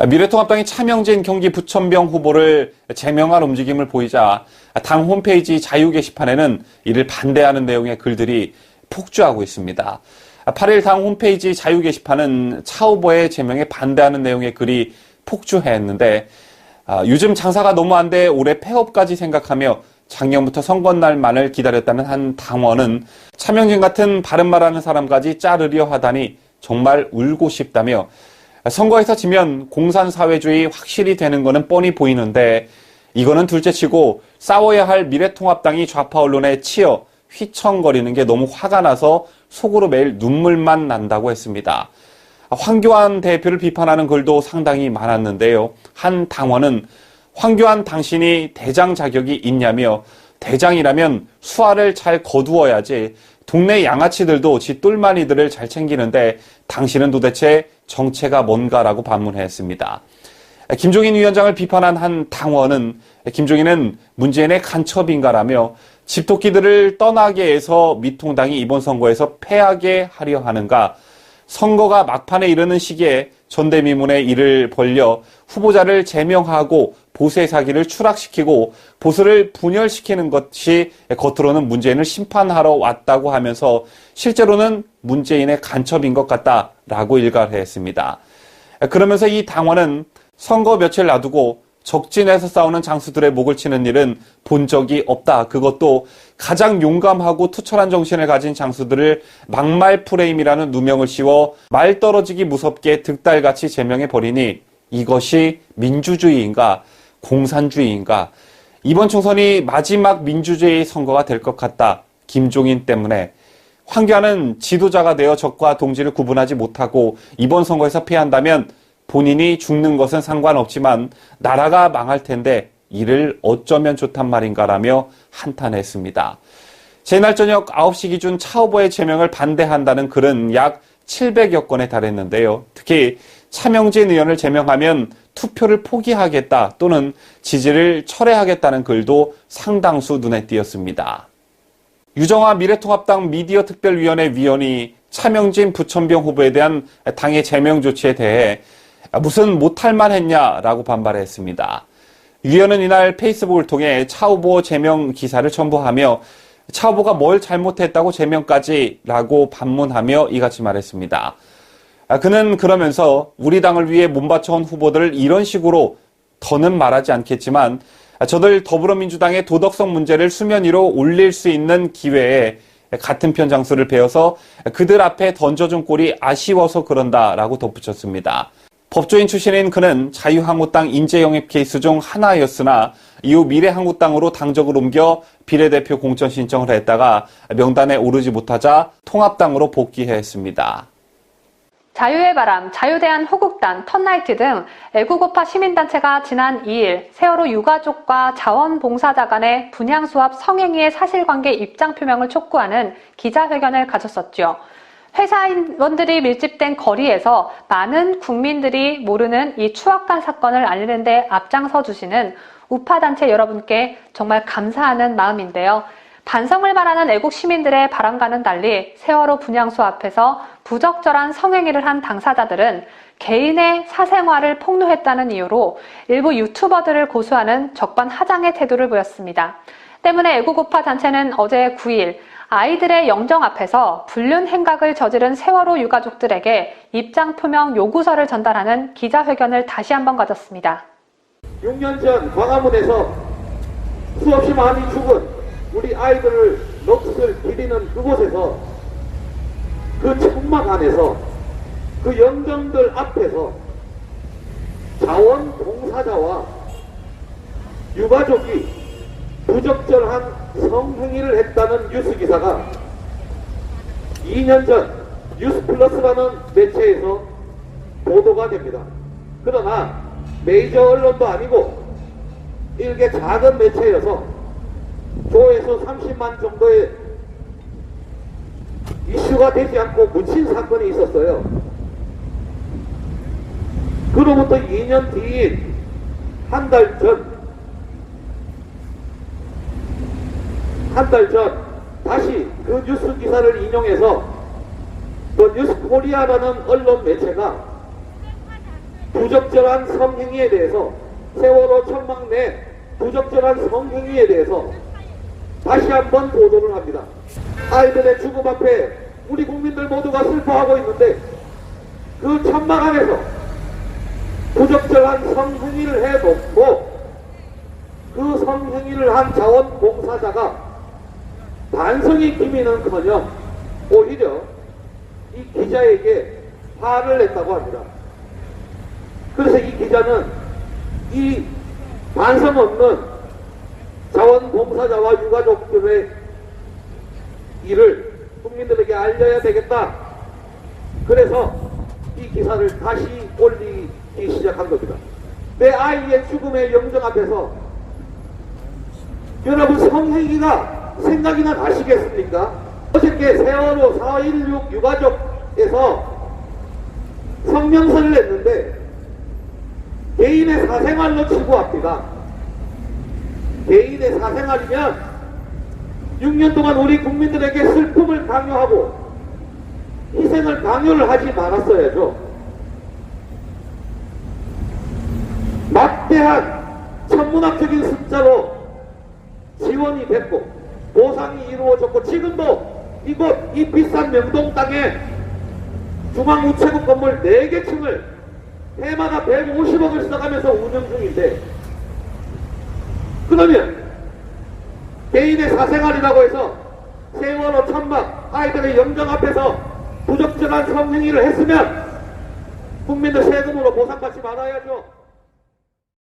미래통합당이 차명진 경기 부천병 후보를 제명할 움직임을 보이자 당 홈페이지 자유 게시판에는 이를 반대하는 내용의 글들이 폭주하고 있습니다. 8일 당 홈페이지 자유 게시판은 차 후보의 제명에 반대하는 내용의 글이 폭주했는데 요즘 장사가 너무 안 돼 올해 폐업까지 생각하며 작년부터 선거날만을 기다렸다는 한 당원은 차명진 같은 바른말하는 사람까지 자르려 하다니 정말 울고 싶다며 선거에서 지면 공산사회주의 확실히 되는 거는 뻔히 보이는데 이거는 둘째치고 싸워야 할 미래통합당이 좌파 언론에 치여 휘청거리는 게 너무 화가 나서 속으로 매일 눈물만 난다고 했습니다. 황교안 대표를 비판하는 글도 상당히 많았는데요. 한 당원은 황교안 당신이 대장 자격이 있냐며 대장이라면 수하를 잘 거두어야지 동네 양아치들도 지 똘마니들을 잘 챙기는데 당신은 도대체 정체가 뭔가라고 반문했습니다. 김종인 위원장을 비판한 한 당원은 김종인은 문재인의 간첩인가라며 집토끼들을 떠나게 해서 미통당이 이번 선거에서 패하게 하려 하는가, 선거가 막판에 이르는 시기에 전대미문의 일을 벌려 후보자를 제명하고 보수의 사기를 추락시키고 보수를 분열시키는 것이 겉으로는 문재인을 심판하러 왔다고 하면서 실제로는 문재인의 간첩인 것 같다라고 일갈했습니다. 그러면서 이 당원은 선거 며칠 놔두고 적진에서 싸우는 장수들의 목을 치는 일은 본 적이 없다. 그것도 가장 용감하고 투철한 정신을 가진 장수들을 막말 프레임이라는 누명을 씌워 말 떨어지기 무섭게 득달같이 제명해버리니 이것이 민주주의인가 공산주의인가. 이번 총선이 마지막 민주주의 선거가 될 것 같다. 김종인 때문에. 황교안은 지도자가 되어 적과 동지를 구분하지 못하고 이번 선거에서 패한다면 본인이 죽는 것은 상관없지만 나라가 망할 텐데 이를 어쩌면 좋단 말인가라며 한탄했습니다. 제날 저녁 9시 기준 차 후보의 제명을 반대한다는 글은 약 700여 건에 달했는데요. 특히 차명진 의원을 제명하면 투표를 포기하겠다 또는 지지를 철회하겠다는 글도 상당수 눈에 띄었습니다. 유정화 미래통합당 미디어특별위원회 위원이 차명진 부천병 후보에 대한 당의 제명 조치에 대해 무슨 못할 만 했냐라고 반발했습니다. 위원은 이날 페이스북을 통해 차 후보 제명 기사를 첨부하며 차 후보가 뭘 잘못했다고 제명까지라고 반문하며 이같이 말했습니다. 그는 그러면서 우리 당을 위해 몸바쳐온 후보들을 이런 식으로 더는 말하지 않겠지만 저들 더불어민주당의 도덕성 문제를 수면 위로 올릴 수 있는 기회에 같은 편 장수를 베어서 그들 앞에 던져준 꼴이 아쉬워서 그런다라고 덧붙였습니다. 법조인 출신인 그는 자유한국당 인재 영입 케이스 중 하나였으나 이후 미래한국당으로 당적을 옮겨 비례대표 공천 신청을 했다가 명단에 오르지 못하자 통합당으로 복귀했습니다. 자유의 바람, 자유대한호국단, 턴나이트 등 애국우파 시민단체가 지난 2일 세월호 유가족과 자원봉사자 간의 분향수합 성행위의 사실관계 입장 표명을 촉구하는 기자회견을 가졌었죠. 회사원들이 밀집된 거리에서 많은 국민들이 모르는 이 추악한 사건을 알리는 데 앞장서 주시는 우파단체 여러분께 정말 감사하는 마음인데요. 반성을 바라는 애국 시민들의 바람과는 달리 세월호 분향소 앞에서 부적절한 성행위를 한 당사자들은 개인의 사생활을 폭로했다는 이유로 일부 유튜버들을 고소하는 적반하장의 태도를 보였습니다. 때문에 애국우파 단체는 어제 9일 아이들의 영정 앞에서 불륜 행각을 저지른 세월호 유가족들에게 입장 표명 요구서를 전달하는 기자회견을 다시 한번 가졌습니다. 6년 전 광화문에서 수없이 많이 죽은 우리 아이들을 넋을 기리는 그곳에서 그 천막 안에서 그 영정들 앞에서 자원봉사자와 유가족이 부적절한 성행위를 했다는 뉴스기사가 2년 전 뉴스플러스라는 매체에서 보도가 됩니다. 그러나 메이저 언론도 아니고 일개 작은 매체여서 조회수 30만 정도의 이슈가 되지 않고 묻힌 사건이 있었어요. 그로부터 2년 뒤인 한 달 전 다시 그 뉴스 기사를 인용해서 또 뉴스코리아라는 언론 매체가 부적절한 성행위에 대해서, 세월호 천막 내 부적절한 성행위에 대해서 다시 한번 보도를 합니다. 아이들의 죽음 앞에 우리 국민들 모두가 슬퍼하고 있는데 그 천막 안에서 부적절한 성행위를 해놓고 그 성행위를 한 자원봉사자가 반성의 기미는커녕 오히려 이 기자에게 화를 냈다고 합니다. 그래서 이 기자는 이 반성 없는 자원봉사자와 유가족들의 일을 국민들에게 알려야 되겠다. 그래서 이 기사를 다시 올리기 시작한 겁니다. 내 아이의 죽음의 영정 앞에서 여러분 성행위가 생각이나 나시겠습니까? 어저께 세월호 4.16 유가족에서 성명서를 냈는데 개인의 사생활로 치부합니다. 개인의 사생활이면 6년 동안 우리 국민들에게 슬픔을 강요하고 희생을 강요를 하지 말았어야죠. 막대한 천문학적인 숫자로 지원이 됐고 보상이 이루어졌고 지금도 이곳 이 비싼 명동 땅에 중앙우체국 건물 4개 층을 해마다 150억을 써가면서 운영 중인데, 그러면 개인의 사생활이라고 해서 세월호 천막 아이들의 영정 앞에서 부적절한 성행위를 했으면 국민들 세금으로 보상받지 말아야죠.